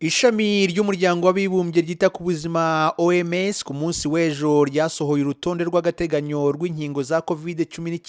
Ishami ry'umuryango w'abibumbye ryita ku buzima OMS ku munsi w'ejo ryasohoye urutonde rw'agateganyo rw'inkingo za COVID-19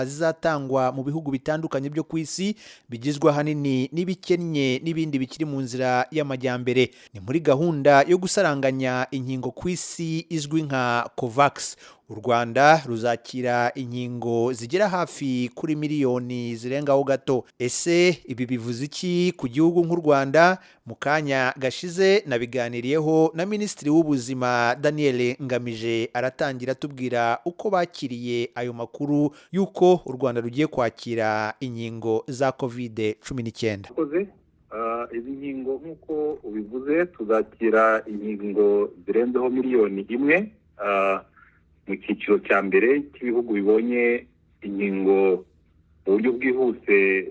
zizatangwa mu bihugu bitandukanye byo ku isi bigizwe ahanini n'ibikennye n'ibindi bikiri mu nzira y'amajyambere. Ni muri gahunda yo gusaranganya inkingo ku isi izwi nka COVAX. U Rwanda ruzakira inkingo zigera hafi kuri miliyoni zirengaho gato. Ese ibi bivuze iki ku gihugu nk'u Rwanda? Mu kanya gashize nabiganiriyeho na Minisitiri w'Ubuzima Daniel Ngamije, aratangira atubwira uko bakiriye ayo makuru y'uko u Rwanda rugiye kwakira inkingo za COVID-19. Izi nkingo nk'uko ubivuze, tuzakira inkingo zirenzeho miliyoni imwe mu cyiciro cya mbere cy'ibihugu bibonye inkingo mu buryo bwihuse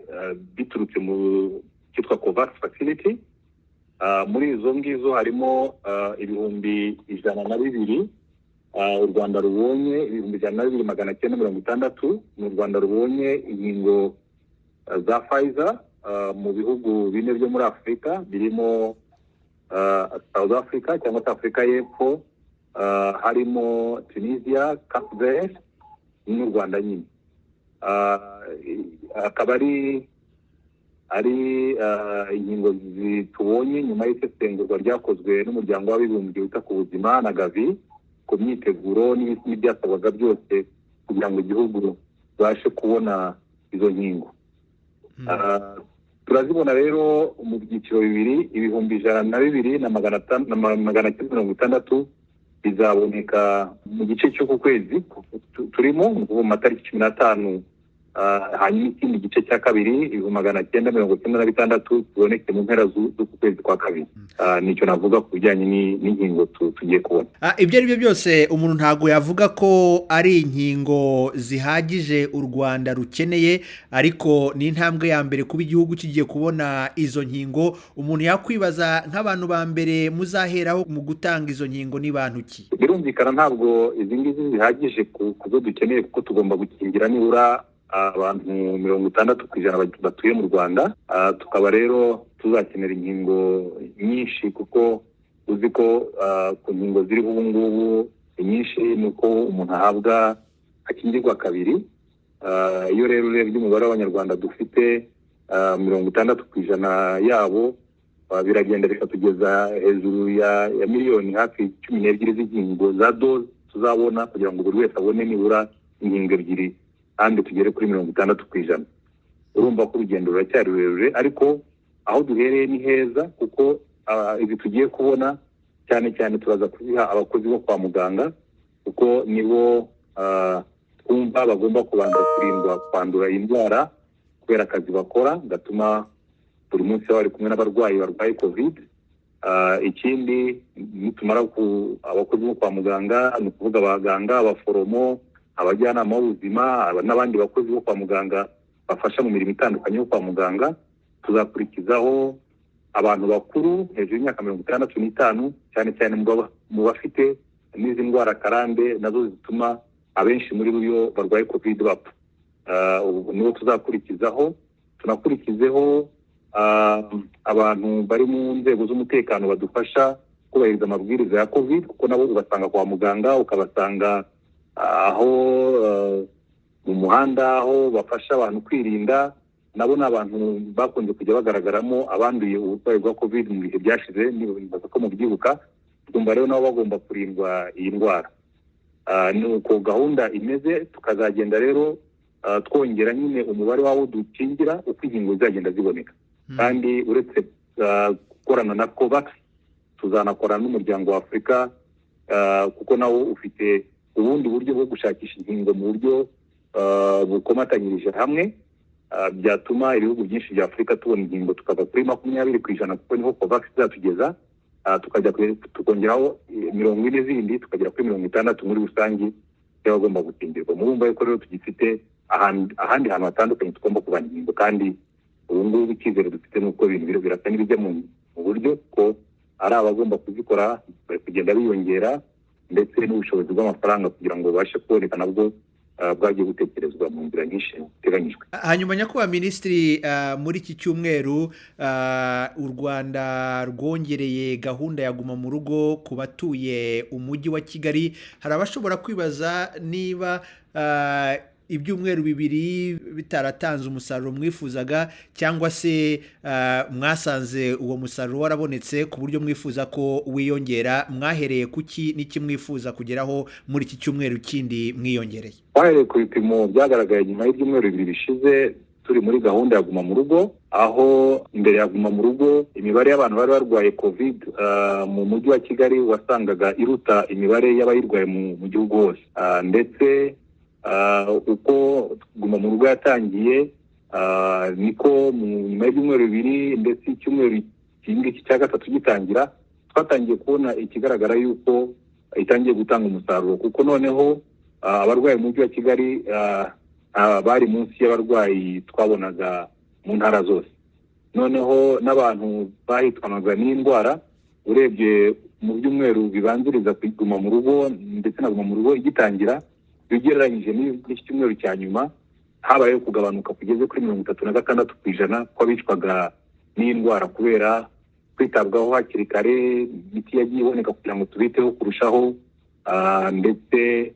biturutse mu cyitwa COVAX facility. Muri izo ngizo harimo ibihumbi 102 u Rwanda rubonye, ibihumbi 102,960 mu Rwanda rubonye inkingo za Pfizer mu bihugu bine byo muri Afurika birimo South Africa cyangwa se Afurika y'Epfo, harimo Tunisia, Cape Verde n'u Rwanda nyine. Akaba ari inkingo tubonye nyuma y'isesengurwa ryakozwe n'umuryango w'abibumbye wita ku buzima na Gavi ku myiteguro n'ibyasabwaga byose kugira ngo igihugu babashe kubona izo nkingo. Turazibona rero mu byiciro bibiri, ibihumbi 102,960 bizaboneka mu gice cyo ku kwezi turimo mu matariki 15, hanyuma ikindi gice cya kabiri 996 tuboneke mu mpera z'uku kwezi kwa kabiri. Nicyo navuga ku bijyanye n'inkingo tugiye kubona. Ibyo ari byo byose umuntu ntago yavuga ko ari inkingo zihagije u Rwanda rukeneye, ariko ni intambwe ya mbere kuba igihugu kigiye kubona izo nkingo. Umuntu yakwibaza nk'abantu ba mbere muzaheraho mu gutanga izo nkingo ni bantu ki? Birumvikana ntabwo izi ngizi zihagije ku byo dukeneye, kuko tugomba gukingira nibura abantu 60% batuye mu Rwanda. Tukaba rero tuzakenera inkingo nyinshi, kuko uzi ko ku nkingo ziriho ubu ngubu nyinshi nuko umuntu ahabwa akingirwa kabiri. Iyo rero urebye umubare w'abanyarwanda dufite 60% yabo, biragenda bikatugeza hejuru ya miliyoni hafi 12 z'inkingo za doze tuzabona, kugira ngo buri wese abone nibura inkingo ebyiri kandi tugere kuri 60%. Urumva ko urugendo ruracyari rurerure, ariko aho duhereye ni heza, kuko ibi tugiye kubona cyane cyane turaza kuziha abakozi bo kwa muganga, kuko nibo twumva bagomba kubanza kurindwa kwandura indwara kubera akazi bakora gatuma buri munsi bari kumwe n'abarwayi barwaye COVID. Ikindi nitumara abakozi bo kwa muganga, ni ukuvuga abaganga, abaforomo, abajyanama b'ubuzima n'abandi bakozi bo kwa muganga bafasha mu mirimo itandukanye yo kwa muganga, tuzakurikizaho abantu bakuru hejuru y'imyaka 65, cyane cyane mu bafite n'izi ndwara karande nazo zituma abenshi muri bo barwaye COVID bapfa. Nibo tuzakurikizaho. Tunakurikizeho abantu bari mu nzego z'umutekano badufasha kubahiriza amabwiriza ya COVID, kuko nabo ubasanga kwa muganga, ukabasanga aho mu muhanda aho bafasha abantu kwirinda. Nabo ni abantu bakunze kujya bagaragaramo abanduye uburwayi bwa COVID mu bihe byashize, nibaza ko mubyibuka. Twumva rero nabo bagomba kurindwa iyi ndwara. Ni uko gahunda imeze. Tukazagenda rero twongera nyine umubare w'abo dukingira uko inkingo zizagenda ziboneka. Kandi uretse gukorana na COVAX, tuzanakorana n'umuryango wa Afurika, kuko nawo ufite ubundi buryo bwo gushakisha inkingo mu buryo bukomatanyirije hamwe, byatuma ibihugu byinshi bya Afurika tubona inkingo tukava kuri 20%, kuko niho COVAX izatugeza, tukongeraho 40 zindi tukagera kuri 60 muri rusange y'abagomba gukingirwa. Murumva yuko rero tugifite ahandi hantu hatandukanye tugomba kubana inkingo, kandi ubu ngubu icyizere dufite nuko ibintu birasa n'ibijya mu buryo ko ari abagomba kuzikora bari kugenda biyongera, ndetse n'ubushobozi bw'amafaranga kugira ngo babashe kuboneka nabwo bwagiye gutekerezwa mu nzira nyinshi ziteganyijwe. Hanyuma nyakubahwa minisitiri, muri iki cyumweru u Rwanda rwongereye gahunda ya guma mu rugo ku batuye umujyi wa Kigali. Hari abashobora kwibaza niba ibyumweru bibiri bitaratanze umusaruro mwifuzaga, cyangwa se mwasanze uwo musaruro warabonetse ku buryo mwifuza ko wiyongera. Mwahereye kuki n'iki mwifuza kugeraho muri iki cyumweru kindi mwiyongereye? Twahereye ku bipimo byagaragaye nyuma y'ibyumweru bibiri bishize turi muri gahunda ya guma mu rugo, aho imbere ya guma mu rugo imibare y'abantu bari barwaye covid mu mujyi wa Kigali wasangaga iruta imibare y'abayirwaye mu gihugu hose. Ndetse uko guma mu rugo yatangiye niko nyuma y'ibyumweru bibiri ndetse icyumweru kindi cya gatatu gitangira twatangiye kubona ikigaragara yuko itangiye gutanga umusaruro, kuko noneho abarwayi mu mujyi wa Kigali bari munsi y'abarwayi twabonaga mu ntara zose. Noneho n'abantu bahitwanaga n'indwara, urebye mu byumweru bibanziriza kuguma mu rugo ndetse na guma mu rugo igitangira, bigereranyije n'iki cyumweru cya nyuma habayeho kugabanuka kugeze kuri 36% kw'abicwaga n'indwara kubera kwitabwaho hakiri kare, imiti yagiye iboneka kugira ngo tubiteho kurushaho, ndetse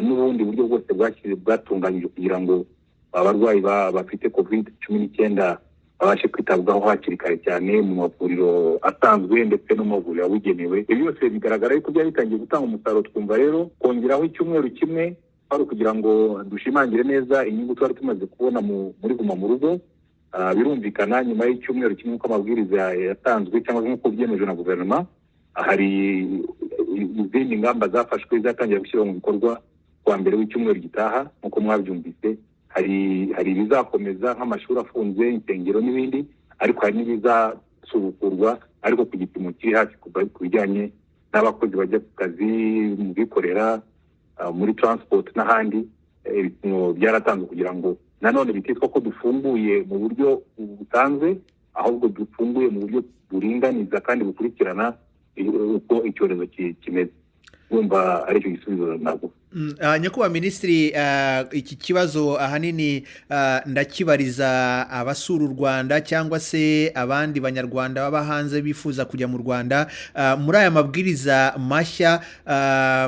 n'ubundi buryo bwose bwatunganyije kugira ngo abarwayi bafite COVID-19 babashe kwitabwaho hakiri kare cyane mu mavuriro asanzwe ndetse no mu mavuriro yabugenewe. Ibi byose bigaragara yuko byari bitangiye gutanga umusaruro. Twumva rero kongeraho icyumweru kimwe ari kugira ngo dushimangire neza inyungu twari tumaze kubona muri guma mu rugo. Birumvikana nyuma y'icyumweru kimwe uko amabwiriza yatanzwe cyangwa nk'uko byemejwe na guverinoma, hari izindi ngamba zafashwe zatangira gushyirwa mu bikorwa kuwa mbere w'icyumweru gitaha. Nk'uko mwabyumvise, hari ibizakomeza nk'amashuri afunze, insengero n'ibindi, ariko hari n'ibizasubukurwa ariko ku gipimo kiri hasi ku bijyanye n'abakozi bajya ku kazi, mu bikorera, muri transport n'ahandi. Ibipimo byaratanzwe kugira ngo nanone bititwa ko dufunguye mu buryo butanzwe, ahubwo dufunguye mu buryo buringaniza kandi bukurikirana uko icyorezo kimeze. Numva ari cyo gisubizo ntabwo. Nyakubahwa minisitiri, iki kibazo ahanini ndakibariza abasura u Rwanda cyangwa se abandi banyarwanda baba hanze bifuza kujya mu Rwanda. Muri aya mabwiriza mashya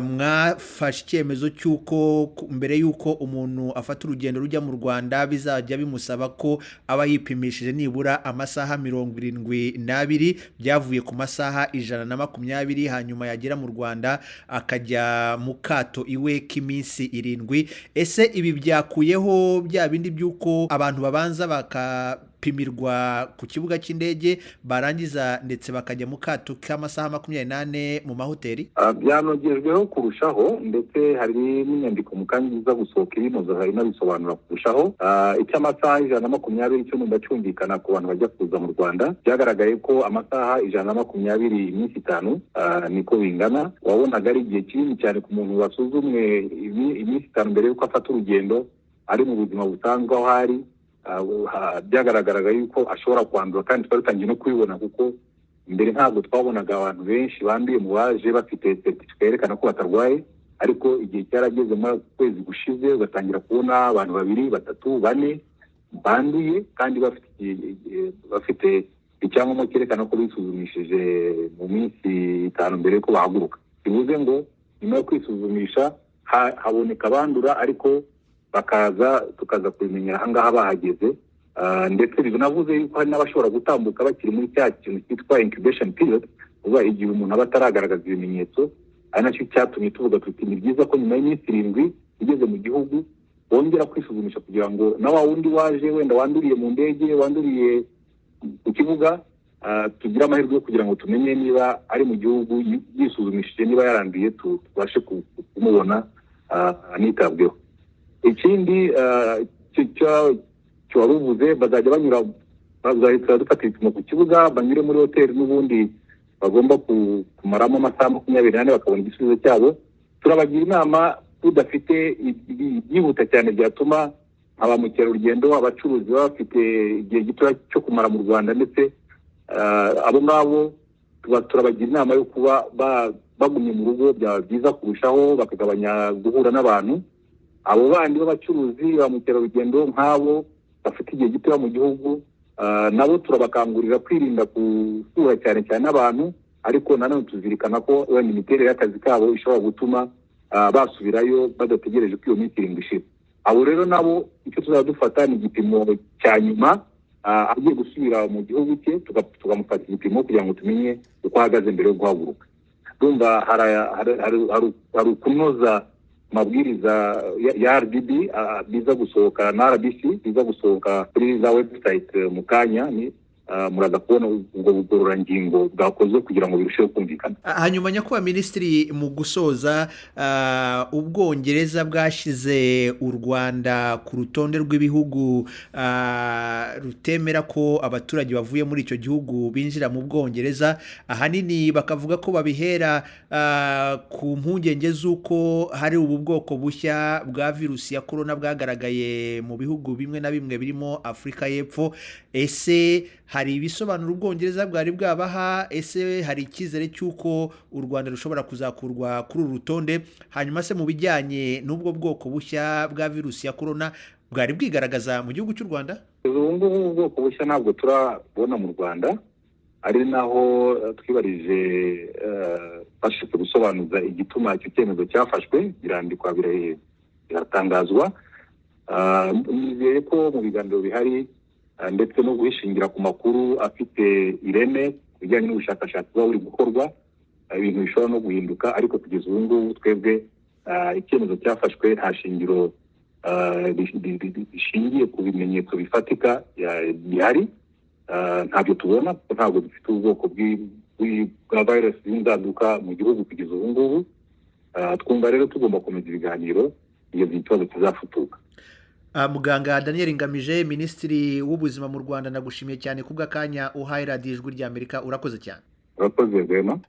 mwafashe icyemezo cy'uko mbere y'uko umuntu afata urugendo rujya mu Rwanda bizajya bimusaba ko aba yipimishije nibura amasaha 72, byavuye ku masaha 120, hanyuma yagera mu Rwanda akajya mu kato iwe k'iminsi 7. Ese ibi byakuyeho bya bindi by'uko abantu babanza bakapimirwa ku kibuga cy'indege barangiza ndetse bakajya mu kato k'amasaha 28 mu mahoteli? Byanogejweho kurushaho, ndetse hari n'inyandiko mu kandi iza gusohoka ibinoza hari n'abisobanura kurushaho. Icy'amasaha 120 cyo ndacyumvikana ku bantu bajya kuza mu Rwanda. Byagaragaye ko amasaha 120 iminsi 5 niko bingana. Wabonaga ari igihe kinini cyane ku muntu wasuzumwe iminsi 5 mbere y'uko afata urugendo ari mu buzima busanzwe aho hari. Byagaragaraga yuko ashobora kwandura, kandi twaritangiye no kubibona kuko mbere ntabwo twabonaga abantu benshi banduye mu baje bafite certificate yerekana ko batarwaye, ariko igihe cyarageze mu kwezi gushize ugatangira kubona abantu 2, 3, 4 banduye kandi bafite icyangombwa cyerekana ko bisuzumishije mu minsi 5 mbere ko bahaguruka. Bivuze ngo nyuma yo kwisuzumisha haboneka bandura, ariko tukaza kubimenyera ahangaha bahageze. Ndetse binavuze yuko hari n'abashobora gutambuka bakiri muri cya kintu cyitwa incubation period, uba igihe umuntu aba ataragaragaza ibimenyetso. Ari nacyo cyatumye tuvuga tuti ni byiza ko nyuma y'iminsi 7 ugeze mu gihugu wongera kwisuzumisha kugira ngo na wa wundi waje wenda wanduriye mu ndege, wanduriye ku kibuga, tugira amahirwe yo kugira ngo tumenye niba ari mu gihugu yisuzumishije, niba yaranduye tubashe kumubona anitabweho. Ikindi cyo waruvuze, bazahita dufata ibipimo ku kibuga, banyure muri hoteli n'ubundi bagomba kumaramo amasaha 24 bakabona igisubizo cyabo. Turabagira inama tudafite byihuta cyane byatuma aba mukerarugendo, abacuruzi bafite igihe gito cyo kumara mu Rwanda, ndetse abo ngabo turabagira inama yo kuba bagumye mu rugo. Byaba byiza kurushaho bakagabanya guhura n'abantu, abo bandi b'abacuruzi ba mukerarugendo nk'abo bafite igihe gitoya mu gihugu, nabo turabakangurira kwirinda gusura cyane cyane n'abantu, ariko nanone tuzirikana ko wenda imiterere y'akazi kabo ishobora gutuma basubirayo badategereje ko iyo minsi irindwi ishira. Abo rero nabo icyo tuzadufata ni igipimo cya nyuma, agiye gusubira mu gihugu cye tukamufata igipimo kugira ngo tumenye uko ahagaze mbere yo guhaguruka. Ndumva hari ukunoza amabwiriza ya RDB biza gusohoka na RBC biza gusohoka kuri za website mu kanya, muraza kubona ubwo bugororangingo bwakozwe kugira ngo birusheho kumvikana. Hanyuma nyakubahwa minisitiri, mu gusoza, Ubwongereza bwashyize u Rwanda ku rutonde rw'ibihugu rutemera ko abaturage bavuye muri icyo gihugu binjira mu Bwongereza. Ahanini bakavuga ko babihera ku mpungenge z'uko hari ubu bwoko bushya bwa virusi ya korona bwagaragaye mu bihugu bimwe na bimwe birimo Afurika y'Epfo. Ese hari ibisobanuro Ubwongereza bwari bwabaha? Ese hari icyizere cy'uko u Rwanda rushobora kuzakurwa kuri uru rutonde? Hanyuma se mu bijyanye n'ubwo bwoko bushya bwa virusi ya korona bwari bwigaragaza mu gihugu cy'u Rwanda? Ubu bwoko bushya ntabwo turabona mu Rwanda, ari naho twibarije bashaka gusobanuza igituma icyo cyemezo cyafashwe, birandikwa biratangazwa. Nizeye ko mu biganiro bihari ndetse no guhishingira ku makuru afite ireme bijyanye n'ubushakashatsi buba buri gukorwa, ibintu bishobora no guhinduka, ariko kugeza ubu ngubu twebwe icyemezo cyafashwe nta shingiro bishingiye ku bimenyetso bifatika bihari. Ntabyo tubona, ntabwo dufite ubwoko bwa virus y'inzaduka mu gihugu kugeza ubu ngubu. Twumva rero tugomba komeza ibiganiro iyo ikibazo kizafutuka. Muganga Daniel Ngamije, Minisitiri w'Ubuzima mu Rwanda, nagushimiye cyane kubw'akanya uhaye radiyo Ijwi ry'Amerika. Urakoze cyane. Urakoze Rwema.